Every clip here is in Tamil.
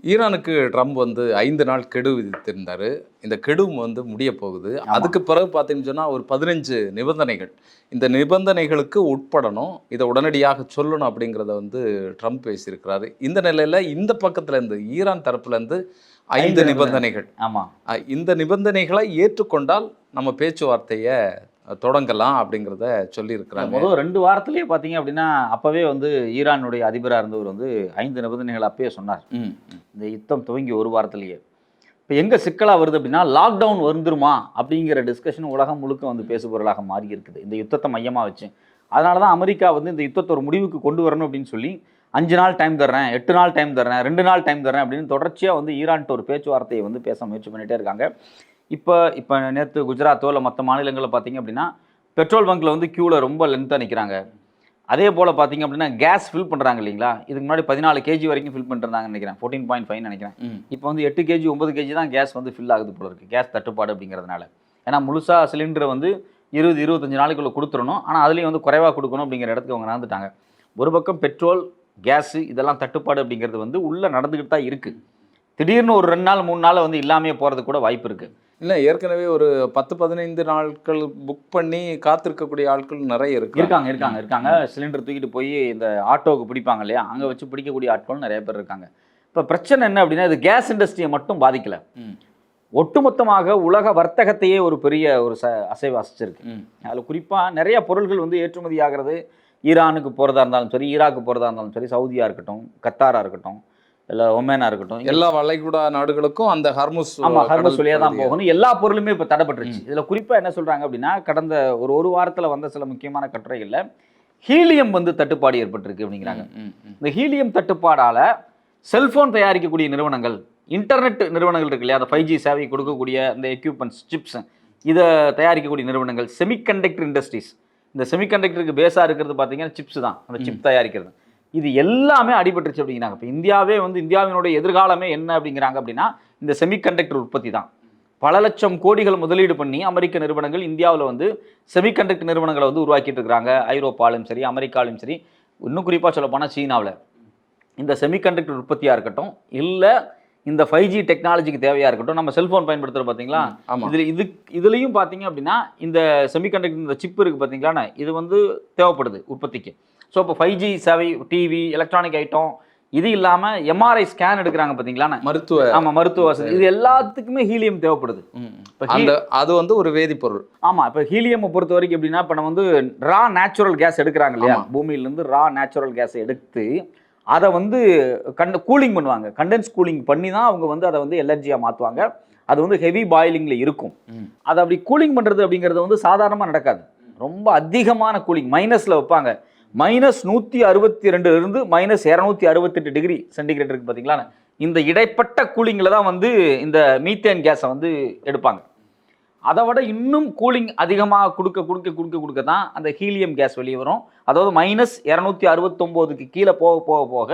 ஈரானுக்கு ட்ரம்ப் வந்து 5 நாள் கெடு விதித்திருந்தார். இந்த கெடும் வந்து முடிய போகுது. அதுக்கு பிறகு பார்த்தீங்கன்னு சொன்னால் ஒரு 15 நிபந்தனைகள். இந்த நிபந்தனைகளுக்கு உட்படணும், இதை உடனடியாக சொல்லணும் அப்படிங்கிறத வந்து ட்ரம்ப் பேசியிருக்கிறாரு. இந்த நிலையில் இந்த பக்கத்துலேருந்து ஈரான் தரப்புலேருந்து 5 நிபந்தனைகள். ஆமாம், இந்த நிபந்தனைகளை ஏற்றுக்கொண்டால் நம்ம பேச்சுவார்த்தையை தொடங்கலாம் அப்படிங்கிறத சொல்லியிருக்கிறாங்க. முதல் 2 வாரத்திலேயே பார்த்தீங்க அப்படின்னா அப்போவே வந்து ஈரானுடைய அதிபராக இருந்தவர் வந்து 5 நிபந்தனைகள் அப்பயே சொன்னார். இந்த யுத்தம் துவங்கி 1 வாரத்திலேயே. இப்போ எங்கே சிக்கலாக வருது அப்படின்னா லாக்டவுன் வந்துருமா அப்படிங்கிற டிஸ்கஷன் உலகம் முழுக்க வந்து பேசுபொருளாக மாறி இருக்குது இந்த யுத்தத்தை மையமாக வச்சு. அதனால தான் அமெரிக்கா வந்து இந்த யுத்தத்தை ஒரு முடிவுக்கு கொண்டு வரணும் அப்படின்னு சொல்லி 5 நாள் டைம் தர்றேன், 8 நாள் டைம் தர்றேன், 2 நாள் டைம் தர்றேன் அப்படின்னு தொடர்ச்சியாக வந்து ஈரான்ட்டு ஒரு பேச்சுவார்த்தையை வந்து பேச முயற்சி பண்ணிகிட்டே இருக்காங்க. இப்போ நேற்று குஜராத்தோ இல்லை மற்ற மாநிலங்களில் பார்த்தீங்க அப்படின்னா பெட்ரோல் பங்க்கில் வந்து க்யூவில் ரொம்ப லென்த்தாக நிற்கிறாங்க. அதே போல் பார்த்தீங்க அப்படின்னா கேஸ் ஃபில் பண்ணுறாங்க இல்லைங்களா, இதுக்கு முன்னாடி 14 கேஜி வரைக்கும் ஃபில் பண்ணுறாங்கன்னு நினைக்கிறேன், 14.5 நினைக்கிறேன். இப்போ வந்து 8 கேஜி 9 கேஜி தான் கேஸ் வந்து ஃபில் ஆகுது போல இருக்குது, கேஸ் தட்டுப்பாடு அப்படிங்கிறதுனால. ஏன்னா முழுசாக சிலிண்டரை வந்து 20-25 நாளைக்குள்ளே கொடுத்துடணும், ஆனால் அதுலேயும் வந்து குறைவாக கொடுக்கணும் அப்படிங்கிற இடத்துக்கு அவங்க நடந்துட்டாங்க. ஒரு பக்கம் பெட்ரோல் கேஸு இதெல்லாம் தட்டுப்பாடு அப்படிங்கிறது வந்து உள்ளே நடந்துக்கிட்டு தான் இருக்குது. திடீர்னு ஒரு 2 நாள் 3 நாள் வந்து இல்லாமையே போகிறது கூட வாய்ப்பு இருக்குது. இல்லை, ஏற்கனவே ஒரு 10-15 நாட்கள் புக் பண்ணி காத்திருக்கக்கூடிய ஆட்கள் நிறைய இருக்காங்க. சிலிண்டர் தூக்கிட்டு போய் இந்த ஆட்டோவுக்கு பிடிப்பாங்க இல்லையா, அங்கே வச்சு பிடிக்கக்கூடிய ஆட்கள் நிறைய பேர் இருக்காங்க. இப்போ பிரச்சனை என்ன அப்படின்னா இது கேஸ் இண்டஸ்ட்ரியை மட்டும் பாதிக்கலை, ஒட்டுமொத்தமாக உலக வர்த்தகத்தையே ஒரு பெரிய ஒரு அசைவு அசைச்சிருக்கு. அதில் குறிப்பாக நிறைய பொருள்கள் வந்து ஏற்றுமதி ஆகிறது. ஈரானுக்கு போகிறதா இருந்தாலும் சரி, ஈராக்கு போகிறதா இருந்தாலும் சரி, சவுதியாக இருக்கட்டும், கத்தாராக இருக்கட்டும், இல்லை ஒமேனாக இருக்கட்டும், எல்லா வளைகுடா நாடுகளுக்கும் அந்த ஹர்முஸ் வழியாக தான் போகணும். எல்லா பொருளுமே இப்போ தடைப்பட்டுருச்சு. இதில் குறிப்பாக என்ன சொல்கிறாங்க அப்படின்னா கடந்த ஒரு வாரத்தில் வந்த சில முக்கியமான கட்டுரைகளில் ஹீலியம் வந்து தட்டுப்பாடு ஏற்பட்டிருக்கு அப்படிங்கிறாங்க. இந்த ஹீலியம் தட்டுப்பாடால் செல்ஃபோன் தயாரிக்கக்கூடிய நிறுவனங்கள், இன்டர்நெட் நிறுவனங்கள் இருக்கு இல்லையா, அந்த 5G சேவை கொடுக்கக்கூடிய இந்த எக்யூப்மெண்ட்ஸ், சிப்ஸ், இதை தயாரிக்கக்கூடிய நிறுவனங்கள், செமிகண்டக்டர் இண்டஸ்ட்ரீஸ், இந்த செமிகண்டக்டருக்கு பேஸாக இருக்கிறது பார்த்தீங்கன்னா சிப்ஸ் தான், அந்த சிப் தயாரிக்கிறது, இது எல்லாமே அடிபட்டுருச்சு அப்படிங்கிறாங்க. இப்போ இந்தியாவே வந்து இந்தியாவினுடைய எதிர்காலமே என்ன அப்படிங்கிறாங்க அப்படின்னா இந்த செமிகண்டக்டர் உற்பத்தி தான். பல லட்சம் கோடிகள் முதலீடு பண்ணி அமெரிக்க நிறுவனங்கள் இந்தியாவில் வந்து செமிகண்டக்டர் நிறுவனங்களை வந்து உருவாக்கிட்டு இருக்கிறாங்க. ஐரோப்பாலும் சரி, அமெரிக்காலும் சரி, இன்னும் குறிப்பாக சொல்ல போனால் சீனாவில் இந்த செமிகண்டக்டர் உற்பத்தியாக இருக்கட்டும், இல்லை இந்த 5G டெக்னாலஜிக்கு தேவையாக இருக்கட்டும், நம்ம செல்ஃபோன் பயன்படுத்துகிற பார்த்தீங்களா, இதுலேயும் பார்த்தீங்க அப்படின்னா இந்த செமிகண்டக்டர் இந்த சிப் இருக்குது பார்த்தீங்களா, இது வந்து தேவைப்படுது உற்பத்திக்கு. ஸோ இப்போ 5G சேவை, டிவி, எலக்ட்ரானிக் ஐட்டம், இது இல்லாமல் MRI ஸ்கேன் எடுக்கிறாங்க பார்த்தீங்களா, மருத்துவ வசதி, இது எல்லாத்துக்குமே ஹீலியம் தேவைப்படுது. இப்போ அது வந்து ஒரு வேதிப்பொருள். ஆமாம், இப்போ ஹீலியம் பொறுத்த வரைக்கும் எப்படின்னா, இப்போ நம்ம வந்து ரா நேச்சுரல் கேஸ் எடுக்கிறாங்க இல்லையா, பூமியிலேருந்து ரா நேச்சுரல் கேஸை எடுத்து அதை வந்து கூலிங் பண்ணுவாங்க, கண்டென்ஸ் கூலிங் பண்ணி தான் அவங்க வந்து அதை வந்து எலர்ஜியாக மாற்றுவாங்க. அது வந்து ஹெவி பாயிலிங்கில் இருக்கும். அதை அப்படி கூலிங் பண்ணுறது அப்படிங்கிறது வந்து சாதாரணமாக நடக்காது. ரொம்ப அதிகமான கூலிங் மைனஸில் வைப்பாங்க. -162 -268 டிகிரி சென்டிகிரேட் இருக்குது பார்த்தீங்களா, இந்த இடைப்பட்ட கூலிங்கில் தான் வந்து இந்த மீத்தேன் கேஸை வந்து எடுப்பாங்க. அதை விட இன்னும் கூலிங் அதிகமாக கொடுக்க தான் அந்த ஹீலியம் கேஸ் வெளியே வரும். அதாவது -269க்கு கீழே போக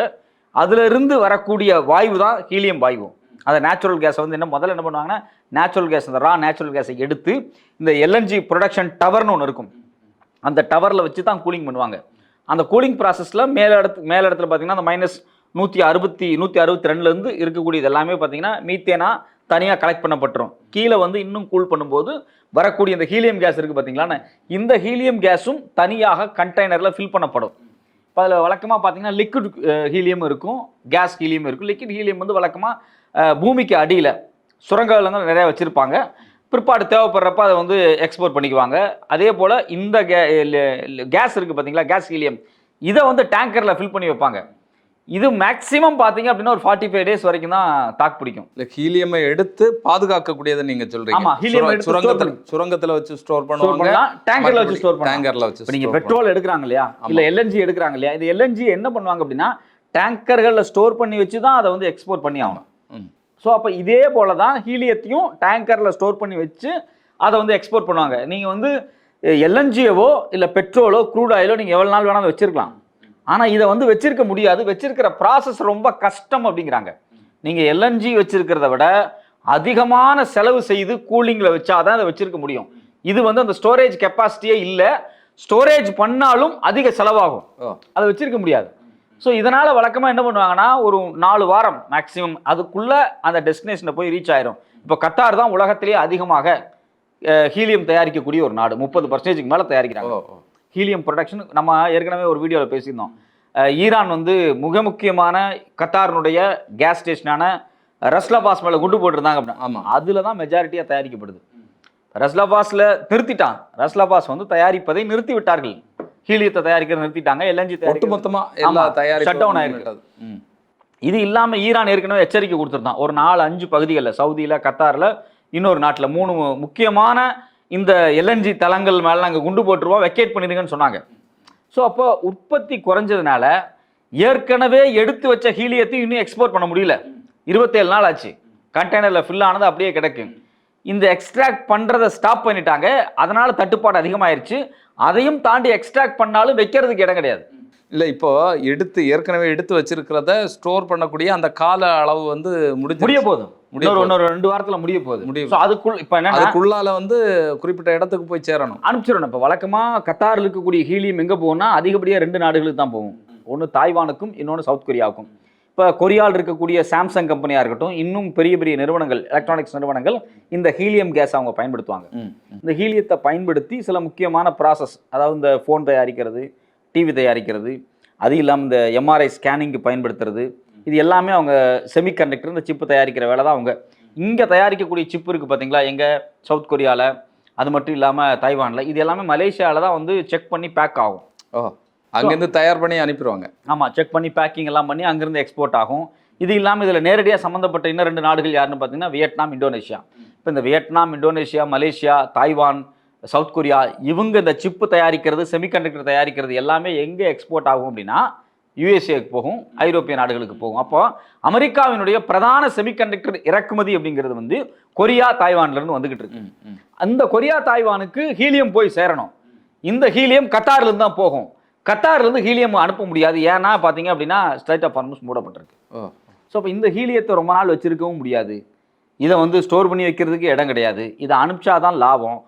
அதிலிருந்து வரக்கூடிய வாயு தான் ஹீலியம் வாயு. அந்த நேச்சுரல் கேஸை வந்து முதல்ல என்ன பண்ணுவாங்கன்னா, நேச்சுரல் கேஸ், அந்த ரா நேச்சுரல் கேஸை எடுத்து இந்த LNG ப்ரொடக்ஷன் டவர்னு ஒன்று இருக்கும், அந்த டவரில் வச்சு தான் கூலிங் பண்ணுவாங்க. அந்த கூலிங் ப்ராசஸில் மேலே இடத்துல பார்த்தீங்கன்னா அந்த -162லேருந்து இருக்கக்கூடியது எல்லாமே பார்த்தீங்கன்னா மீத்தேனா தனியாக கலெக்ட் பண்ணப்பட்டுரும். கீழே வந்து இன்னும் கூல் பண்ணும்போது வரக்கூடிய இந்த ஹீலியம் கேஸ் இருக்குது பார்த்தீங்களா, இந்த ஹீலியம் கேஸும் தனியாக கண்டெய்னரில் ஃபில் பண்ணப்படும். இப்போ அதில் வழக்கமாக பார்த்தீங்கன்னா லிக்விட் ஹீலியம் இருக்கும், கேஸ் ஹீலியம் இருக்கும். லிக்விட் ஹீலியம் வந்து வழக்கமாக பூமிக்கு அடியில் சுரங்கங்கள் நிறையா வச்சுருப்பாங்க. பிற்பாடு தேவைப்படுறப்ப அதை வந்து எக்ஸ்போர்ட் பண்ணிக்குவாங்க. அதே போல் இந்த கேஸ் இருக்குது பார்த்தீங்களா, கேஸ் ஹீலியம், இதை வந்து டேங்கரில் ஃபில் பண்ணி வைப்பாங்க. இது மேக்ஸிமம் பார்த்தீங்க அப்படின்னா ஒரு 45 டேஸ் வரைக்கும் தான் தாக்கு பிடிக்கும். இல்லை, ஹீலியமை எடுத்து பாதுகாக்கக்கூடியதை நீங்கள் சொல்கிறீங்க. ஆமாம், ஹீலியம் சுரங்கத்தில் வச்சு ஸ்டோர் பண்ணுவாங்க, டேங்கரில் வச்சு ஸ்டோர் பண்ணுவாங்க. டேங்கரில் வச்சு நீங்கள் பெட்ரோல் எடுக்கிறாங்க இல்லையா, இல்லை LNG எடுக்கிறாங்க இல்லையா, இந்த LNG என்ன பண்ணுவாங்க அப்படின்னா டேங்கர்களில் ஸ்டோர் பண்ணி வச்சு தான் அதை வந்து எக்ஸ்போர்ட் பண்ணி ஆகணும். ஸோ அப்போ இதே போல தான் ஹீலியத்தையும் டேங்கரில் ஸ்டோர் பண்ணி வச்சு அதை வந்து எக்ஸ்போர்ட் பண்ணுவாங்க. நீங்கள் வந்து LNGயவோ இல்லை பெட்ரோலோ க்ரூட் ஆயிலோ நீங்கள் எவ்வளோ நாள் வேணாலும் வச்சுருக்கலாம், ஆனால் இதை வந்து வச்சிருக்க முடியாது. வச்சிருக்கிற ப்ராசஸ் ரொம்ப கஷ்டம் அப்படிங்கிறாங்க. நீங்கள் LNG வச்சிருக்கிறத விட அதிகமான செலவு செய்து கூலிங்கில் வச்சாதான் அதை வச்சிருக்க முடியும். இது வந்து அந்த ஸ்டோரேஜ் கெப்பாசிட்டியே இல்லை, ஸ்டோரேஜ் பண்ணாலும் அதிக செலவாகும், அதை வச்சிருக்க முடியாது. ஸோ இதனால் வழக்கமாக என்ன பண்ணுவாங்கன்னா ஒரு 4 வாரம் மேக்ஸிமம் அதுக்குள்ளே அந்த டெஸ்டினேஷனை போய் ரீச் ஆயிரும். இப்போ கத்தார் தான் உலகத்திலேயே அதிகமாக ஹீலியம் தயாரிக்கக்கூடிய ஒரு நாடு. 30% மேலே தயாரிக்கிறாங்க ஹீலியம் ப்ரொடக்ஷன். நம்ம ஏற்கனவே ஒரு வீடியோவில் பேசியிருந்தோம். ஈரான் வந்து மிக முக்கியமான கத்தாரினுடைய கேஸ் ஸ்டேஷனான ரஸ்லாபாஸ் மேலே குண்டு போட்டிருந்தாங்க அப்படின்னா ஆமாம், அதில் தான் மெஜாரிட்டியாக தயாரிக்கப்படுது. ரஸ்லாபாஸில் நிறுத்திட்டான். ரஸ்லாபாஸ் வந்து தயாரிப்பதை நிறுத்தி விட்டார்கள். ஹீலியத்தை தயாரிக்கிறத நிறுத்திட்டாங்க. எல்என்ஜி ஒட்டுமொத்தமாக எல்லா தயாரிப்பு ஷட் டவுன் ஆயிருக்கு. இது இல்லாமல் ஈரான் ஏற்கனவே எச்சரிக்கை கொடுத்துருந்தான். ஒரு 4-5 பகுதிகளில் சவுதியில், கத்தாரில், இன்னொரு நாட்டில் 3 முக்கியமான இந்த எல்என்ஜி தளங்கள் மேலே நாங்கள் குண்டு போட்டுருவோம், வெக்கேட் பண்ணிடுங்கன்னு சொன்னாங்க. ஸோ அப்போ உற்பத்தி குறைஞ்சதுனால ஏற்கனவே எடுத்து வச்ச ஹீலியத்தையும் இன்னும் எக்ஸ்போர்ட் பண்ண முடியல. 27 நாள் ஆச்சு. கண்டெய்னரில் ஃபில் ஆனது அப்படியே கிடக்கு. இந்த எக்ஸ்ட்ராக்ட் பண்ணுறதை ஸ்டாப் பண்ணிட்டாங்க. அதனால் தட்டுப்பாடு அதிகமாயிருச்சு. அதையும் தாண்டி எக்ஸ்ட்ராக்ட் பண்ணாலும் வைக்கிறதுக்கு இடம் கிடையாது. இல்லை, இப்போ ஏற்கனவே எடுத்து வச்சிருக்கிறத ஸ்டோர் பண்ணக்கூடிய அந்த கால அளவு வந்து முடிய போதும். இன்னொரு 2 வாரத்துல முடிய போகுது. அதுக்குள்ள இப்போ என்ன, அதுக்குள்ளால வந்து குறிப்பிட்ட இடத்துக்கு போய் சேரணும், அனுப்பிச்சிடணும். இப்போ வழக்கமாக கத்தாரில் இருக்கக்கூடிய ஹீலியம் எங்கே போகும்னா அதிகப்படியாக 2 நாடுகளுக்கு தான் போகும். ஒன்று தாய்வானுக்கும், இன்னொன்று சவுத் கொரியாவுக்கும். இப்போ கொரியாவில் இருக்கக்கூடிய சாம்சங் கம்பெனியாக இருக்கட்டும், இன்னும் பெரிய பெரிய நிறுவனங்கள், எலக்ட்ரானிக்ஸ் நிறுவனங்கள் இந்த ஹீலியம் கேஸ் அவங்க பயன்படுத்துவாங்க. இந்த ஹீலியத்தை பயன்படுத்தி சில முக்கியமான ப்ராசஸ், அதாவது இந்த ஃபோன் தயாரிக்கிறது, டிவி தயாரிக்கிறது, அது இல்லாமல் இந்த எம்ஆர்ஐ ஸ்கேனிங்க்கு பயன்படுத்துறது, இது எல்லாமே அவங்க செமிகண்டக்டர் இந்த சிப்பு தயாரிக்கிற வேலை தான் அவங்க. இங்கே தயாரிக்கக்கூடிய சிப்பு இருக்குது பார்த்தீங்களா, எங்கள் சவுத் கொரியாவில், அது மட்டும் இல்லாமல் தைவானில், இது எல்லாமே மலேசியாவில் தான் வந்து செக் பண்ணி பேக் ஆகும். அங்கேருந்து தயார் பண்ணி அனுப்பிடுவாங்க. ஆமாம், செக் பண்ணி பேக்கிங் எல்லாம் பண்ணி அங்கேருந்து எக்ஸ்போர்ட் ஆகும். இது இல்லாமல் இதில் நேரடியாக சம்மந்தப்பட்ட இன்னும் 2 நாடுகள் யாருன்னு பார்த்தீங்கன்னா வியட்நாம், இந்தோனேஷியா. இப்போ இந்த Vietnam, Indonesia, Malaysia, Taiwan, south Korea, இவங்க இந்த சிப்பு தயாரிக்கிறது, செமிகண்டக்டர் தயாரிக்கிறது எல்லாமே எங்கே எக்ஸ்போர்ட் ஆகும் அப்படின்னா யுஎஸ்ஏக்கு போகும், ஐரோப்பிய நாடுகளுக்கு போகும். அப்போ அமெரிக்காவினுடைய பிரதான செமிகண்டக்டர் இறக்குமதி அப்படிங்கிறது வந்து கொரியா, தாய்வான்லேருந்து வந்துகிட்டு இருக்கு. அந்த கொரியா, தாய்வானுக்கு ஹீலியம் போய் சேரணும். இந்த ஹீலியம் கத்தார்லேருந்து தான் போகும். கத்தார்லேருந்து ஹீலியம் அனுப்ப முடியாது. ஏன்னா பார்த்தீங்க அப்படின்னா ஸ்ட்ரைட் ஆஃப் ஹார்மஸ் மூடப்பட்டிருக்கு. ஸோ இப்போ இந்த ஹீலியத்தை ரொம்ப நாள் வச்சிருக்கவும் முடியாது. இதை வந்து ஸ்டோர் பண்ணி வைக்கிறதுக்கு இடம் கிடையாது. இதை அனுப்பிச்சாதான் லாபம்.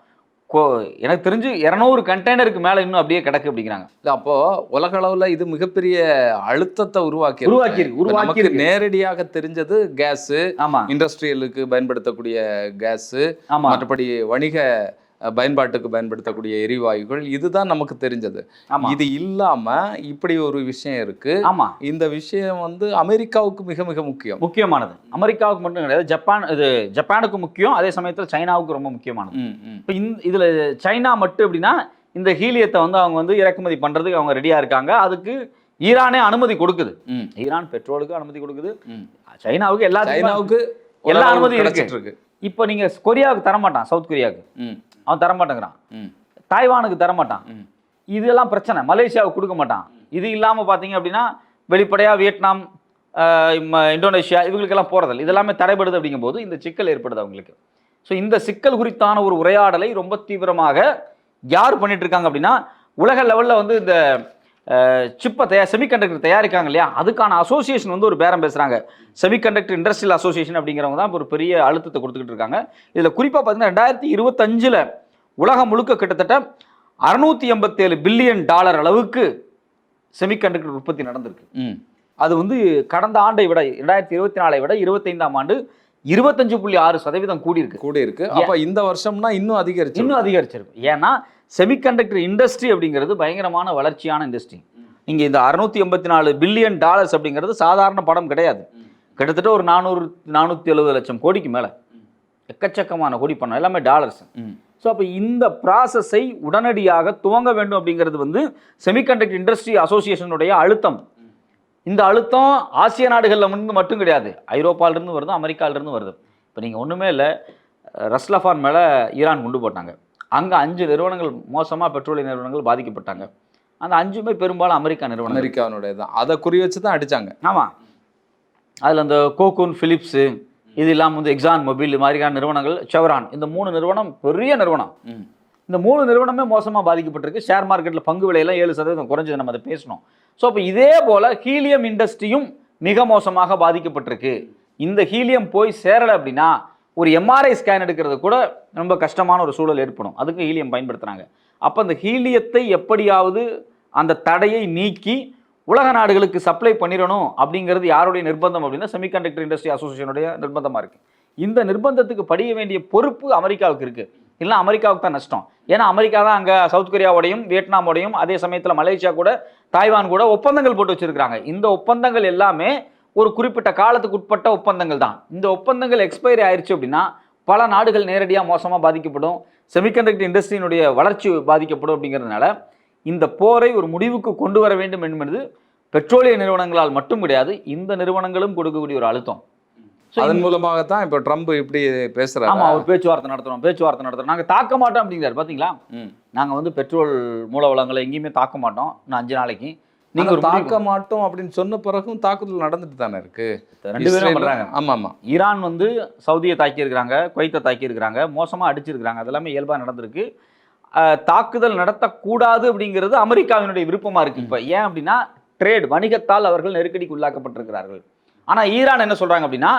எனக்கு தெரிஞ்சு 200 கண்டெய்னருக்கு மேலே இன்னும் அப்படியே கிடக்கு அப்படிங்கிறாங்க. அப்போ உலக அளவில் இது மிகப்பெரிய அழுத்தத்தை உருவாக்கி நேரடியாக தெரிஞ்சது கேஸு, இண்டஸ்ட்ரியலுக்கு பயன்படுத்தக்கூடிய கேஸு, மற்றபடி வணிக பயன்பாட்டுக்கு பயன்படுத்தக்கூடிய எரிவாயுகள், இதுதான் நமக்கு தெரிஞ்சது. இது இல்லாம இப்படி ஒரு விஷயம் இருக்கு. இந்த விஷயம் வந்து அமெரிக்காவுக்கு மிக மிக முக்கியமானது. அமெரிக்காவுக்கு மட்டும் கிடையாது, ஜப்பானுக்கு முக்கியம், அதே சமயத்தில் சைனாவுக்கு ரொம்ப முக்கியமானது. இப்போ இதுல சைனா மட்டும் எப்படின்னா இந்த ஹீலியத்தை வந்து அவங்க வந்து இறக்குமதி பண்றதுக்கு அவங்க ரெடியா இருக்காங்க. அதுக்கு ஈரானே அனுமதி கொடுக்குது. ஈரான் பெட்ரோலுக்கு அனுமதி கொடுக்குது, சைனாவுக்கு எல்லா அனுமதி இருக்கு. இப்போ நீங்க கொரியாவுக்கு தரமாட்டான், சவுத் கொரியாவுக்கு அவன் தரமாட்டேங்கிறான், தாய்வானுக்கு தரமாட்டான், இதெல்லாம் பிரச்சனை. மலேசியாவுக்கு கொடுக்க மாட்டான். இது இல்லாமல் பார்த்தீங்க அப்படின்னா வெளிப்படையாக வியட்நாம், இந்தோனேஷியா இவங்களுக்கெல்லாம் போகிறதில்ல. இதெல்லாமே தடைபடுது. அப்படிங்கும்போது இந்த சிக்கல் ஏற்படுது அவங்களுக்கு. ஸோ இந்த சிக்கல் குறித்தான ஒரு உரையாடலை ரொம்ப தீவிரமாக யார் பண்ணிட்டு இருக்காங்க அப்படின்னா உலக லெவலில் வந்து இந்த சிப்பை செமிகண்டக்டர் தயாரிக்காங்க இல்லையா, அதுக்கான அசோசியேஷன் வந்து ஒரு பேரம் பேசுகிறாங்க. செமிகண்டக்டர் இண்டஸ்ட்ரியல் அசோசியேஷன் அப்படிங்கிறவங்க தான் ஒரு பெரிய அழுத்தத்தை கொடுத்துக்கிட்டு இருக்காங்க. இதில் குறிப்பாக பார்த்தீங்கன்னா 2025 உலகம் முழுக்க கிட்டத்தட்ட $687 பில்லியன் அளவுக்கு செமிகண்டக்டர் உற்பத்தி நடந்திருக்கு. அது வந்து கடந்த ஆண்டை விட 2024 விட 25ஆம் ஆண்டு 25.6% கூடியிருக்கு. அப்போ இந்த வருஷம்னா இன்னும் அதிகரிச்சிருக்கும். ஏன்னா செமிகண்டக்டர் இண்டஸ்ட்ரி அப்படிங்கிறது பயங்கரமான வளர்ச்சியான இண்டஸ்ட்ரி. நீங்கள் இந்த $684 பில்லியன் அப்படிங்கிறது சாதாரண படம் கிடையாது. கிட்டத்தட்ட ஒரு 470 லட்சம் கோடிக்கு மேலே, எக்கச்சக்கமான கோடி பணம், எல்லாமே டாலர்ஸ். ஸோ அப்போ இந்த ப்ராசஸை உடனடியாக துவங்க வேண்டும் அப்படிங்கிறது வந்து செமிகண்டக்டர் இண்டஸ்ட்ரி அசோசியேஷனுடைய அழுத்தம். இந்த அழுத்தம் ஆசிய நாடுகளில் மட்டும் கிடையாது, ஐரோப்பாவிலிருந்து வருது, அமெரிக்காவிலிருந்து வருது. இப்போ நீங்கள் ஒன்றுமே இல்லை, ரஸ்லாஃபான் மேலே ஈரான் குண்டு போட்டாங்க. அங்கே 5 நிறுவனங்கள் மோசமாக பெட்ரோலிய நிறுவனங்கள் பாதிக்கப்பட்டாங்க. அந்த 5மே பெரும்பாலும் அமெரிக்கானுடைய தான். அதை குறி வச்சு தான் அடித்தாங்க. ஆமாம், அதில் அந்த கோகூன், பிலிப்ஸு, இது இல்லாமல் வந்து எக்ஸான் மொபில் மாதிரியான நிறுவனங்கள், செவரான், இந்த 3 நிறுவனம் பெரிய நிறுவனம். இந்த 3 நிறுவனமே மோசமாக பாதிக்கப்பட்டிருக்கு. ஷேர் மார்க்கெட்டில் பங்கு விலையெல்லாம் 7% குறைஞ்சது, நம்ம அதை பேசணும். ஸோ அப்போ இதே போல் ஹீலியம் இண்டஸ்ட்ரியும் மிக மோசமாக பாதிக்கப்பட்டிருக்கு. இந்த ஹீலியம் போய் சேரலை அப்படின்னா ஒரு எம்ஆர்ஐ ஸ்கேன் எடுக்கிறது கூட ரொம்ப கஷ்டமான ஒரு சூழல் ஏற்படும். அதுக்கு ஹீலியம் பயன்படுத்துகிறாங்க. அப்போ அந்த ஹீலியத்தை எப்படியாவது அந்த தடையை நீக்கி உலக நாடுகளுக்கு சப்ளை பண்ணிடணும் அப்படிங்கிறது யாருடைய நிர்பந்தம் அப்படின்னா செமிகண்டக்டர் இண்டஸ்ட்ரி அசோசியேஷனுடைய நிர்பந்தமாக இருக்குது. இந்த நிர்பந்தத்துக்கு படிய வேண்டிய பொறுப்பு அமெரிக்காவுக்கு இருக்குது. இல்லை அமெரிக்காவுக்கு தான் நஷ்டம். ஏன்னா அமெரிக்கா தான் அங்கே சவுத் கொரியாவோடையும் வியட்நாமோடையும் அதே சமயத்தில் மலேசியா கூட தாய்வான் கூட ஒப்பந்தங்கள் போட்டு வச்சிருக்காங்க. இந்த ஒப்பந்தங்கள் எல்லாமே ஒரு குறிப்பிட்ட காலத்துக்கு உட்பட்ட ஒப்பந்தங்கள் தான். இந்த ஒப்பந்தங்கள் எக்ஸ்பைரி ஆயிடுச்சு அப்படின்னா பல நாடுகள் நேரடியாக மோசமாக பாதிக்கப்படும், செமிகண்டக்டர் இண்டஸ்ட்ரியினுடைய வளர்ச்சி பாதிக்கப்படும். அப்படிங்கிறதுனால இந்த போரை ஒரு முடிவுக்கு கொண்டு வர வேண்டும் என்பது பெட்ரோலிய நிறுவனங்களால் மட்டும் கிடையாது, இந்த நிறுவனங்களும் கொடுக்கக்கூடிய ஒரு அழுத்தம். அதன் மூலமாகத்தான் இப்போ ட்ரம்ப் இப்படி பேசுறாரு. ஆமா, அவர் பேச்சுவார்த்தை நடத்துறோம், நாங்க தாக்க மாட்டோம் அப்படிங்கிறாரு. பாத்தீங்களா, நாங்க வந்து பெட்ரோல் மூல வளங்களை எங்கேயுமே தாக்க மாட்டோம், நான் 5 நாளைக்கு நீங்க ஒரு தாக்க மாட்டோம் அப்படின்னு சொன்ன பிறகும் தாக்குதல் நடந்துட்டு தானே இருக்கு. 2 பேரும் பண்றாங்க. ஆமா, ஈரான் வந்து சவுதியை தாக்கி இருக்கிறாங்க, குவைத்தை தாக்கி இருக்கிறாங்க, மோசமா அடிச்சிருக்காங்க, அதெல்லாமே இயல்பா நடந்திருக்கு. தாக்குதல் நடத்தக்கூடாது அப்படிங்கிறது அமெரிக்காவினுடைய விருப்பமா இருக்கு. இப்ப ஏன் அப்படின்னா ட்ரேட் வணிகத்தால் அவர்கள் நெருக்கடிக்கு உள்ளாக்கப்பட்டிருக்கிறார்கள். ஆனா ஈரான் என்ன சொல்றாங்க அப்படின்னா,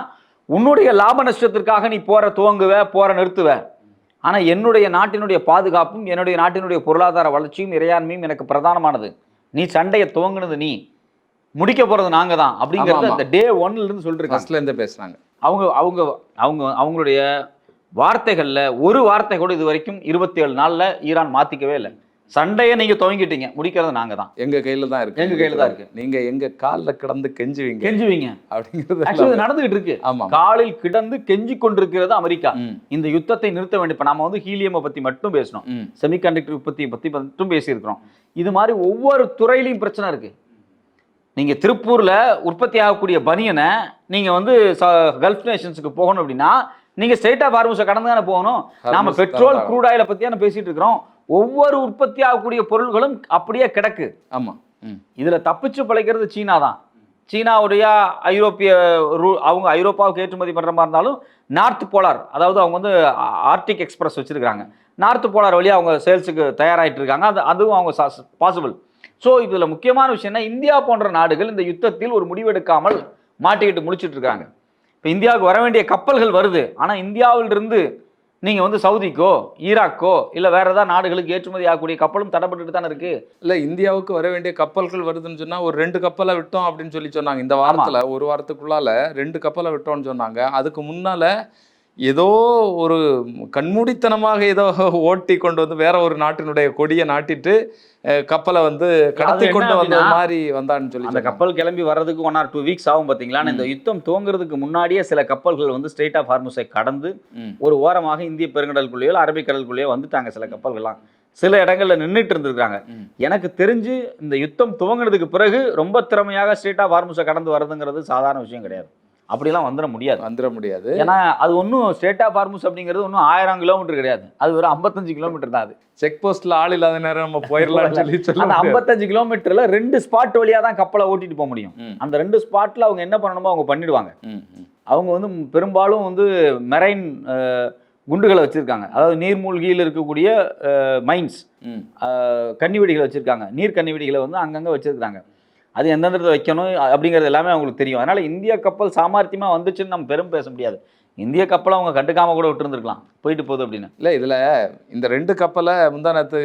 உன்னுடைய லாப நஷ்டத்திற்காக நீ போற துவங்குவ, போற நிறுத்துவ, ஆனா என்னுடைய நாட்டினுடைய பாதுகாப்பும் என்னுடைய நாட்டினுடைய பொருளாதார வளர்ச்சியும் இறையாண்மையும் எனக்கு பிரதானமானது. நீ சண்டையை துவங்குனது, நீ முடிக்க போறது நாங்க தான் அப்படிங்கிறது அந்த டே 1ல இருந்து சொல்லிட்டு பேசுறாங்க. அவங்களுடைய வார்த்தைகள்ல ஒரு வார்த்தை கூட இது வரைக்கும் 27 நாள்ல ஈரான் மாத்திக்கவே இல்லை. சண்டையை நீங்க துவங்கிட்டீங்க, முடிக்கிறது நாங்க தான், எங்க கையில தான் இருக்கு, எங்க கையில தான் இருக்கு, நீங்க எங்க காலில் கிடந்து கெஞ்சுவீங்க அப்படிங்கிறது நடந்துகிட்டு இருக்கு. காலில் கிடந்து கெஞ்சி கொண்டிருக்கிறது அமெரிக்கா. இந்த யுத்தத்தை நிறுத்த வேண்டும். இப்ப நாம வந்து ஹீலியம் பத்தி மட்டும் பேசணும், செமிகண்டக்டர் உற்பத்தி பத்தி மட்டும் பேசியிருக்கிறோம். இது மாதிரி ஒவ்வொரு துறையிலையும் பிரச்சனை இருக்கு. நீங்க திருப்பூர்ல உற்பத்தி ஆகக்கூடிய பனியனை நீங்க வந்து கல்ஃப் நேஷன்ஸுக்கு போகணும் அப்படின்னா நீங்க ஸ்ட்ரெயிட் ஆஃப் ஹார்முஸை கடந்து தானே போகணும். நாம பெட்ரோல் க்ரூட் ஆயிலை பத்தியான பேசிட்டு இருக்கிறோம். ஒவ்வொரு உற்பத்தி ஆகக்கூடிய பொருள்களும் அப்படியே கிடக்கு. ஆமா, இதுல தப்பிச்சு பிழைக்கிறது சீனா தான். சீனாவுடைய ஐரோப்பிய அவங்க ஐரோப்பாவுக்கு ஏற்றுமதி பண்ற மாதிரி இருந்தாலும் நார்த் போலார், அதாவது அவங்க வந்து ஆர்டிக் எக்ஸ்பிரஸ் வச்சிருக்காங்க, நார்த் போலார் வழியா அவங்க சேல்ஸுக்கு தயாராகிட்டு இருக்காங்க. அதுவும் அவங்க பாசிபிள். ஸோ இதுல முக்கியமான விஷயம் என்ன, இந்தியா போன்ற நாடுகள் இந்த யுத்தத்தில் ஒரு முடிவெடுக்காமல் மாட்டிக்கிட்டு முடிச்சுட்டு இருக்காங்க. இப்போ இந்தியாவுக்கு வர வேண்டிய கப்பல்கள் வருது, ஆனா இந்தியாவிலிருந்து நீங்க வந்து சவுதிக்கோ ஈராக்கோ இல்ல வேற ஏதாவது நாடுகளுக்கு ஏற்றுமதி ஆகக்கூடிய கப்பலும் தடைப்பட்டு தானே இருக்கு. இல்ல இந்தியாவுக்கு வர வேண்டிய கப்பல்கள் வருதுன்னு சொன்னா ஒரு 2 கப்பலை விட்டோம் அப்படின்னு சொன்னாங்க. இந்த வாரத்துல ஒரு வாரத்துக்குள்ளால 2 கப்பலை விட்டோம்னு சொன்னாங்க. அதுக்கு முன்னால ஏதோ ஒரு கண்மூடித்தனமாக ஏதோ ஓட்டி கொண்டு வந்து வேற ஒரு நாட்டினுடைய கொடியை நாட்டிட்டு கப்பலை வந்து கடத்தி கொண்டு வந்த மாதிரி வந்தான்னு சொல்லி அந்த கப்பல் கிளம்பி வர்றதுக்கு 1 or 2 வீக்ஸ் ஆகும் பாத்தீங்களா. இந்த யுத்தம் துவங்குறதுக்கு முன்னாடியே சில கப்பல்கள் வந்து ஸ்ட்ரெயிட் ஆஃப் ஹார்முஸை கடந்து ஒரு ஓரமாக இந்திய பெருங்கடலுக்குள்ளேயோ அரபிக்கடலுக்குள்ளேயோ வந்துட்டாங்க. சில கப்பல்கள்லாம் சில இடங்கள்ல நின்றுட்டு இருந்திருக்காங்க. எனக்கு தெரிஞ்சு இந்த யுத்தம் துவங்கினதுக்கு பிறகு ரொம்ப திறமையாக ஸ்ட்ரெயிட் ஆஃப் ஹார்முஸை கடந்து வர்றதுங்கிறது சாதாரண விஷயம் கிடையாது. அப்படிலாம் வந்துட முடியாது. ஏன்னா அது ஒன்றும் ஸ்ட்ரெயிட் ஆஃப் ஹார்முஸ் அப்படிங்கிறது ஒன்றும் 1000 கிலோமீட்டர் கிடையாது, அது ஒரு 55 கிலோமீட்டர் தான். அது செக் போஸ்ட்ல ஆள் இல்லாத நேரம் நம்ம போயிடலாம் சொல்லி அந்த 55 கிலோமீட்டர்ல 2 ஸ்பாட் வழியா தான் கப்பலை ஓட்டிட்டு போக முடியும். அந்த 2 ஸ்பாட்ல அவங்க என்ன பண்ணணுமோ அவங்க பண்ணிடுவாங்க. அவங்க வந்து பெரும்பாலும் வந்து மெரைன் குண்டுகளை வச்சிருக்காங்க, அதாவது நீர்மூழ்கியில் இருக்கக்கூடிய மைன்ஸ் கன்னிவெடிகளை வச்சிருக்காங்க. நீர் கன்னிவெடிகளை வந்து அங்கங்க வச்சிருக்காங்க. அது எந்தெந்த இடத்துல வைக்கணும் அப்படிங்கிறது எல்லாமே அவங்களுக்கு தெரியும். அதனால இந்திய கப்பல் சாமர்த்தியமா வந்துச்சுன்னு நம்ம பெரும் பேச முடியாது. இந்திய கப்பலை அவங்க கண்டுக்காம கூட விட்டுருந்துருக்கலாம், போயிட்டு போகுது அப்படின்னு. இல்லை இதில் இந்த 2 கப்பலை முந்தானத்து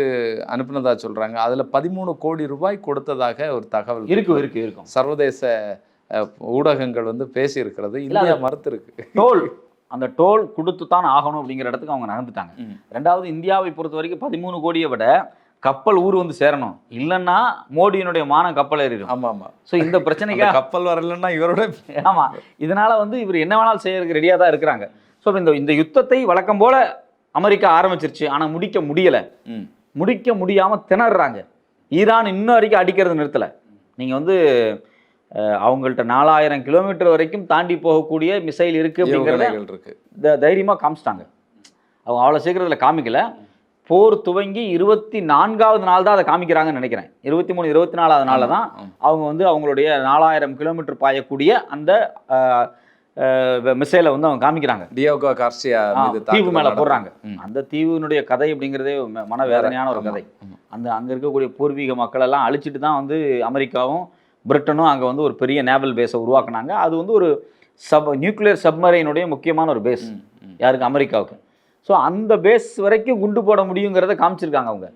அனுப்புனதா சொல்கிறாங்க. அதில் 13 கோடி ரூபாய் கொடுத்ததாக ஒரு தகவல் இருக்கும். சர்வதேச ஊடகங்கள் வந்து பேசியிருக்கிறது. இந்தியா மறுத்து இருக்கு. அந்த டோல் கொடுத்து தான் ஆகணும் அப்படிங்கிற இடத்துக்கு அவங்க நகர்ந்துட்டாங்க. 2வது இந்தியாவை பொறுத்த வரைக்கும் 13 கோடியை விட கப்பல் ஊர் வந்து சேரணும், இல்லைன்னா மோடியினுடைய மானம் கப்பல் ஏறிடும். ஆமா. ஸோ இந்த பிரச்சனைக்கு கப்பல் வரலன்னா இவரோட ஆமா, இதனால வந்து இவர் என்ன வேணாலும் செய்யறதுக்கு ரெடியாக தான் இருக்கிறாங்க. ஸோ இந்த யுத்தத்தை வழக்கம் போல அமெரிக்கா ஆரம்பிச்சிருச்சு, ஆனா முடிக்க முடியாம திணறாங்க. ஈரான் இன்னும் வரைக்கும் அடிக்கிறது நிறுத்தல. நீங்க வந்து அவங்கள்ட்ட 4000 கிலோமீட்டர் வரைக்கும் தாண்டி போகக்கூடிய மிசைல் இருக்கு அப்படிங்கிறத தைரியமா காமிச்சிட்டாங்க. அவங்க அவ்வளவு சீக்கிரத்தில் காமிக்கல. போர் துவங்கி 24வது நாள் தான் அதை காமிக்கிறாங்கன்னு நினைக்கிறேன். 23, 24வது நாள்ல தான் அவங்க வந்து அவங்களுடைய 4000 கிலோமீட்டர் பாயக்கூடிய அந்த மிசைலை வந்து அவங்க காமிக்கிறாங்க. டியோகோ கார்சியா தீவு மேல போடுறாங்க. அந்த தீவுனுடைய கதை அப்படிங்கிறதே மனவேதனையான ஒரு கதை. அங்க இருக்கக்கூடிய பூர்வீக மக்கள் எல்லாம் அழிச்சிட்டு தான் வந்து அமெரிக்காவும் பிரிட்டனும் அங்க வந்து ஒரு பெரிய நேவல் பேஸை உருவாக்குனாங்க. அது வந்து ஒரு நியூக்ளியர் சப்மரைனுடைய முக்கியமான ஒரு பேஸ் யாருக்கு, அமெரிக்காவுக்கு. ஸோ அந்த பேஸ் வரைக்கும் குண்டு போட முடியுங்கிறத காமிச்சிருக்காங்க அவங்க.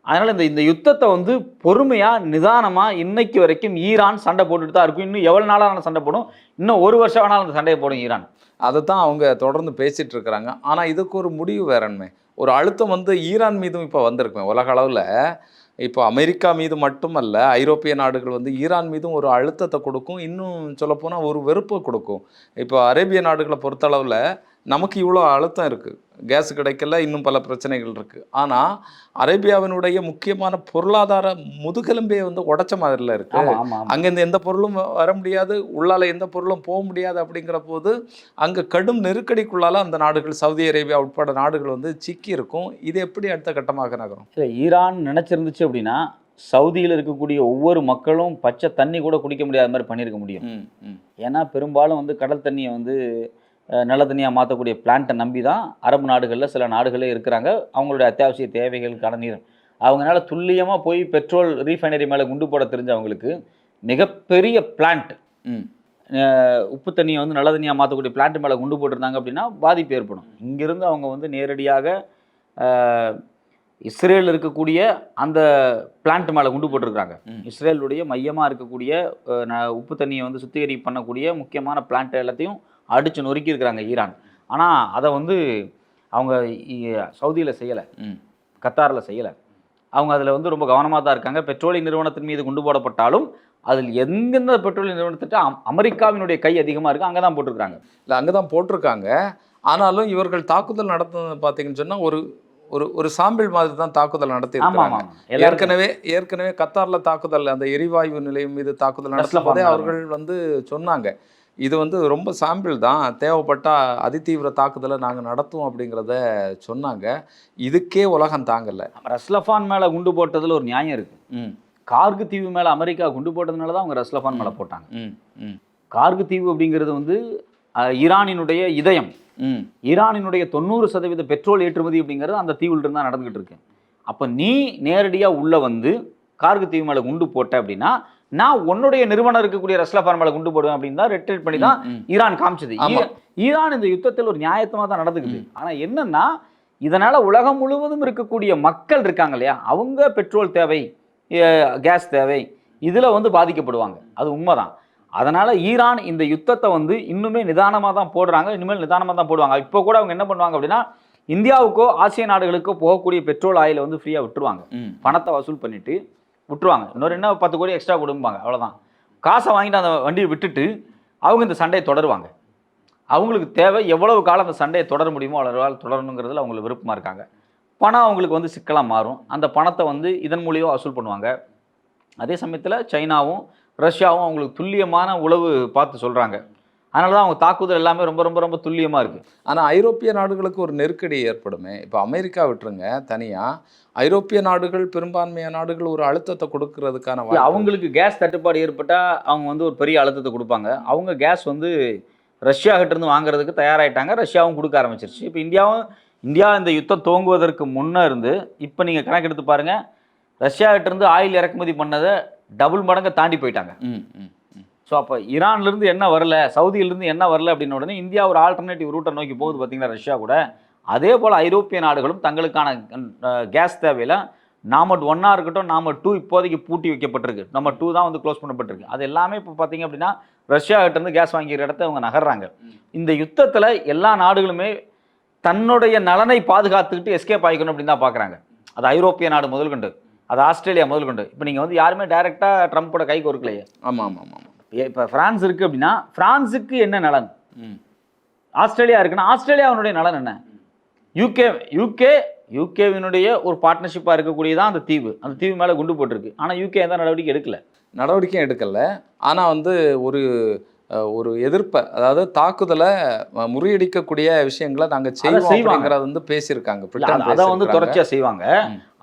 அதனால இந்த யுத்தத்தை வந்து பொறுமையா நிதானமா இன்னைக்கு வரைக்கும் ஈரான் சண்டை போட்டுட்டு தான் இருக்கும். இன்னும் எவ்வளவு நாளான சண்டை போடும், இன்னும் ஒரு வருஷம் வேணாலும் அந்த சண்டையை போடும் ஈரான். அதை தான் அவங்க தொடர்ந்து பேசிட்டு இருக்கிறாங்க. ஆனா இதுக்கு ஒரு முடிவு வேறன்மே, ஒரு அழுத்தம் வந்து ஈரான் மீதும் இப்போ வந்திருக்குமே உலக அளவில். இப்போ அமெரிக்கா மீது மட்டுமல்ல, ஐரோப்பிய நாடுகள் வந்து ஈரான் மீதும் ஒரு அழுத்தத்தை கொடுக்கும், இன்னும் சொல்லப்போனால் ஒரு வெறுப்பை கொடுக்கும். இப்போ அரேபிய நாடுகளை பொறுத்தளவில் நமக்கு இவ்வளோ அழுத்தம் இருக்குது, கேஸ் கிடைக்கல, இன்னும் பல பிரச்சனைகள் இருக்குது. ஆனால் அரேபியாவினுடைய முக்கியமான பொருளாதார முதுகெலும்பே வந்து உடைச்ச மாதிரில இருக்குது. அங்கேருந்து எந்த பொருளும் வர முடியாது, உள்ளால எந்த பொருளும் போக முடியாது. அப்படிங்கிற போது அங்கே கடும் நெருக்கடிக்குள்ளால அந்த நாடுகள், சவுதி அரேபியா உட்பட நாடுகள் வந்து சிக்கி இருக்கும். இது எப்படி அடுத்த கட்டமாக நகரும்? இல்லை, ஈரான் நினச்சிருந்துச்சு அப்படின்னா சவுதியில் இருக்கக்கூடிய ஒவ்வொரு மக்களும் பச்சை தண்ணி கூட குடிக்க முடியாத மாதிரி பண்ணியிருக்க முடியும். ஏன்னா பெரும்பாலும் வந்து கடல் தண்ணியை வந்து நல்ல தண்ணியாக மாற்றக்கூடிய பிளான்ட்டை நம்பி தான் அரபு நாடுகளில் சில நாடுகளே இருக்கிறாங்க. அவங்களுடைய அத்தியாவசிய தேவைகளுக்கான நீர் அவங்களால துல்லியமாக போய் பெட்ரோல் ரீஃபைனரி மேலே குண்டு போட தெரிஞ்சவங்களுக்கு மிகப்பெரிய பிளான்ட், உப்பு தண்ணியை வந்து நல்ல தண்ணியாக மாற்றக்கூடிய பிளான்ட் மேலே குண்டு போட்டிருந்தாங்க அப்படின்னா பாதிப்பு ஏற்படும். இங்கிருந்து அவங்க வந்து நேரடியாக இஸ்ரேல் இருக்கக்கூடிய அந்த பிளான்ட் மேலே குண்டு போட்டிருக்காங்க. இஸ்ரேலுடைய மையமாக இருக்கக்கூடிய உப்பு தண்ணியை வந்து சுத்திகரிப்பு பண்ணக்கூடிய முக்கியமான பிளான்ட் எல்லாத்தையும் அடித்து நொறுக்கி இருக்கிறாங்க ஈரான். ஆனால் அதை வந்து அவங்க சவுதியில் செய்யலை, கத்தாரில் செய்யலை. அவங்க அதில் வந்து ரொம்ப கவனமாக தான் இருக்காங்க. பெட்ரோலிய நிறுவனத்தின் மீது குண்டு போடப்பட்டாலும் அதில் எந்தெந்த பெட்ரோலிய நிறுவனத்திட்ட அமெரிக்காவினுடைய கை அதிகமாக இருக்குது, அங்கே தான் போட்டிருக்காங்க. இல்லை, அங்கே தான் போட்டிருக்காங்க. ஆனாலும் இவர்கள் தாக்குதல் நடத்துனது பார்த்தீங்கன்னு சொன்னால் ஒரு ஒரு ஒரு சாம்பிள் மாதிரி தான் தாக்குதல் நடத்தியிருக்காங்க. ஏற்கனவே கத்தாரில் தாக்குதல், அந்த எரிவாயு நிலையம் மீது தாக்குதல் நடத்தும் போதே அவர்கள் வந்து சொன்னாங்க, இது வந்து ரொம்ப சாம்பிள் தான், தேவைப்பட்டால் அதிதீவிர தாக்குதலை நாங்கள் நடத்துவோம் அப்படிங்கிறத சொன்னாங்க. இதுக்கே உலகம் தாங்கலை. ரஸ்லஃபான் மேலே குண்டு போட்டதில் ஒரு நியாயம் இருக்குது. கார்கு தீவு மேலே அமெரிக்கா குண்டு போட்டதுனால தான் அவங்க ரஸ்லஃபான் மேலே போட்டாங்க. கார்கு தீவு அப்படிங்கிறது வந்து ஈரானினுடைய இதயம். ஈரானினுடைய 90% பெட்ரோல் ஏற்றுமதி அப்படிங்கிறது அந்த தீவுல தான் நடந்துகிட்டு இருக்கு. அப்போ நீ நேரடியாக உள்ள வந்து கார்கு தீவு மேலே குண்டு போட்ட அப்படின்னா நான் உன்னுடைய நிறுவனம் இருக்கக்கூடிய ரஸ்லஃபான் மேலே குண்டு போடுவேன் அப்படின்னு தான் ரெட்ரேட் பண்ணி தான் ஈரான் காமிச்சது. ஈரான் இந்த யுத்தத்தில் ஒரு நியாயத்தமாக தான் நடந்துக்குது. ஆனால் என்னன்னா, இதனால உலகம் முழுவதும் இருக்கக்கூடிய மக்கள் இருக்காங்க இல்லையா, அவங்க பெட்ரோல் தேவை, கேஸ் தேவை, இதில் வந்து பாதிக்கப்படுவாங்க. அது உண்மைதான். அதனால் ஈரான் இந்த யுத்தத்தை வந்து இன்னுமே நிதானமாக தான் போடுறாங்க, இனிமேல் நிதானமாக தான் போடுவாங்க. இப்போ கூட அவங்க என்ன பண்ணுவாங்க அப்படின்னா, இந்தியாவுக்கோ ஆசிய நாடுகளுக்கோ போகக்கூடிய பெட்ரோல் ஆயிலை வந்து ஃப்ரீயாக விட்டுருவாங்க, பணத்தை வசூல் பண்ணிட்டு விட்டுருவாங்க. இன்னொரு என்ன 10 கோடி எக்ஸ்ட்ரா கொடுப்பாங்க, அவ்வளோதான். காசை வாங்கிட்டு அந்த வண்டியை விட்டுட்டு அவங்க இந்த சண்டையை தொடருவாங்க. அவங்களுக்கு தேவை எவ்வளவு காலம் அந்த சண்டையை தொடர முடியுமோ அவ்வளோ காலம் தொடரணுங்கிறதுல அவங்களுக்கு விருப்பமாக இருக்காங்க. பணம் அவங்களுக்கு வந்து சிக்கலாக மாறும். அந்த பணத்தை வந்து இதன் மூலியமாக வசூல் பண்ணுவாங்க. அதே சமயத்தில் சைனாவும் ரஷ்யாவும் அவங்களுக்கு துல்லியமான உளவு பார்த்து சொல்கிறாங்க. அதனால தான் அவங்க தாக்குதல் எல்லாமே ரொம்ப ரொம்ப ரொம்ப துல்லியமாக இருக்குது. ஆனால் ஐரோப்பிய நாடுகளுக்கு ஒரு நெருக்கடி ஏற்படுமே. இப்போ அமெரிக்கா விட்டுருங்க, தனியாக ஐரோப்பிய நாடுகள், பெரும்பான்மையான நாடுகள் ஒரு அழுத்தத்தை கொடுக்கறதுக்கான அவங்களுக்கு கேஸ் தட்டுப்பாடு ஏற்பட்டால் அவங்க வந்து ஒரு பெரிய அழுத்தத்தை கொடுப்பாங்க. அவங்க கேஸ் வந்து ரஷ்யாகிட்டேருந்து வாங்குறதுக்கு தயாராகிட்டாங்க. ரஷ்யாவும் கொடுக்க ஆரம்பிச்சிருச்சு. இப்போ இந்தியா இந்த யுத்தம் துவங்குவதற்கு முன்னே இருந்து இப்போ நீங்கள் கணக்கெடுத்து பாருங்கள், ரஷ்யாகிட்டேருந்து ஆயில் இறக்குமதி பண்ணதை டபுள் மடங்கு தாண்டி போயிட்டாங்க. ஸோ அப்போ ஈரான்லேருந்து என்ன வரல, சவுதியிலேருந்து என்ன வரல அப்படின்னு உடனே இந்தியா ஒரு ஆல்டர்னேட்டிவ் ரூட்டை நோக்கி போகுது பார்த்தீங்கன்னா ரஷ்யா கூட. அதே போல் ஐரோப்பிய நாடுகளும் தங்களுக்கான கேஸ் தேவையில் நாமட் 1 இருக்கட்டும், நாமட் 2 இப்போதைக்கு பூட்டி வைக்கப்பட்டிருக்கு. நம்பர் 2 தான் வந்து க்ளோஸ் பண்ணப்பட்டிருக்கு. அது எல்லாமே இப்போ பார்த்தீங்க அப்படின்னா ரஷ்யாகிட்டேருந்து கேஸ் வாங்கிற இடத்த அவங்க நகர்றாங்க. இந்த யுத்தத்தில் எல்லா நாடுகளுமே தன்னுடைய நலனை பாதுகாத்துக்கிட்டு எஸ்கேப் ஆகிக்கணும் அப்படின்னு தான் பார்க்குறாங்க. அது ஐரோப்பிய நாடு முதல் கொண்டு, அது ஆஸ்திரேலியா முதல் கொண்டு. இப்போ நீங்கள் வந்து யாருமே டைரெக்டாக ட்ரம்ப்போட கை கோர்க்கலையே. ஆமாம். இப்போ ஃப்ரான்ஸ் இருக்குது அப்படின்னா ஃப்ரான்ஸுக்கு என்ன நலன், ஆஸ்திரேலியா இருக்குன்னா ஆஸ்திரேலியாவினுடைய நலன் என்ன, யூகேவினுடைய ஒரு பார்ட்னர்ஷிப்பாக இருக்கக்கூடியதான் அந்த தீவு மேலே குண்டு போட்டிருக்கு. ஆனால் யூகே எந்த நடவடிக்கையும் எடுக்கலை. ஆனால் வந்து ஒரு எதிர்ப்பை, அதாவது தாக்குதலை முறியடிக்கக்கூடிய விஷயங்களை நாங்கள் செய்வோங்கிறத வந்து பேசியிருக்காங்க. அதை வந்து தொடர்ச்சியாக செய்வாங்க.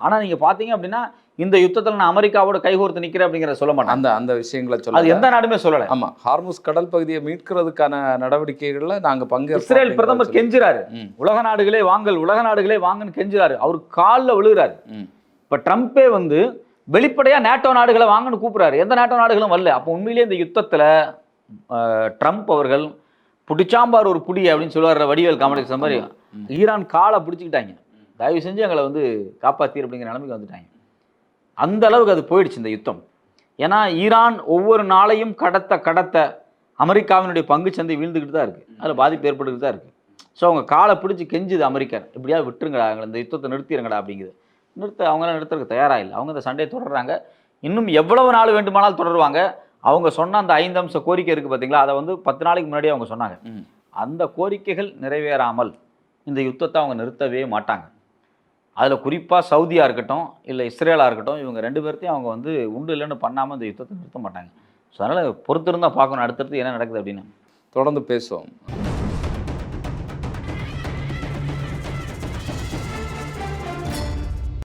ஆனால் நீங்கள் பார்த்தீங்க அப்படின்னா இந்த யுத்தத்தில் நான் அமெரிக்காவோட கைகோர்த்து நிற்கிறேன் அப்படிங்கிறத சொல்ல மாட்டேன். அந்த விஷயங்களை சொல்ல அது எந்த நாடுமே சொல்லலை. ஆமாம், ஹார்முஸ் கடல் பகுதியை மீட்கிறதுக்கான நடவடிக்கைகளில் நாங்கள் பங்கேற்கிறோம். இஸ்ரேல் பிரதமர் கெஞ்சுறாரு, உலக நாடுகளே வாங்கன்னு கெஞ்சுறாரு. அவர் காலில் விழுகிறாரு. இப்போ ட்ரம்ப்பே வந்து வெளிப்படையாக நேட்டோ நாடுகளை வாங்கன்னு கூப்பிட்றாரு. எந்த நேட்டோ நாடுகளும் வரல. அப்போ உண்மையிலேயே இந்த யுத்தத்தில் ட்ரம்ப் அவர்கள் பிடிச்சாம்பார் ஒரு புடி அப்படின்னு சொல்லுவார் வடிவேல் காமெடி மாதிரி, ஈரான் காலை பிடிச்சிக்கிட்டாங்க, தயவு செஞ்சு எங்களை வந்து காப்பாற்றி அப்படிங்கிற நிலைமைக்கு வந்துட்டாங்க. அந்த அளவுக்கு அது போயிடுச்சு இந்த யுத்தம். ஏன்னா ஈரான் ஒவ்வொரு நாளையும் கடத்த அமெரிக்காவினுடைய பங்குச்சந்தை வீழ்ந்துக்கிட்டு தான் இருக்குது, அதில் பாதிப்பு ஏற்பட்டுக்கிட்டு தான் இருக்குது. ஸோ அவங்க காலை பிடிச்சி கெஞ்சுது அமெரிக்கர், எப்படியாவது விட்டுருங்கடா, இந்த யுத்தத்தை நிறுத்திடுங்கடா அப்படிங்குது. அவங்களாம் நிறுத்துறதுக்கு தயாராக இல்லை. அவங்க இந்த சண்டையை தொடர்றாங்க. இன்னும் எவ்வளவு நாள் வேண்டுமானாலும் தொடருவாங்க. அவங்க சொன்ன அந்த 5 அம்ச கோரிக்கை இருக்குது பார்த்தீங்களா, அதை வந்து 10 நாளைக்கு முன்னாடியே அவங்க சொன்னாங்க. அந்த கோரிக்கைகள் நிறைவேறாமல் இந்த யுத்தத்தை அவங்க நிறுத்தவே மாட்டாங்க. அதில் குறிப்பாக சவுதியாக இருக்கட்டும் இல்லை இஸ்ரேலாக இருக்கட்டும், இவங்க 2 பேர்த்தையும் அவங்க வந்து உண்டு இல்லைன்னு பண்ணாமல் இந்த யுத்தத்தை நிறுத்த மாட்டாங்க. ஸோ அதனால் பொறுத்திருந்தால் பார்க்கணும் அடுத்தடுத்து என்ன நடக்குது அப்படின்னு. தொடர்ந்து பேசுவோம்.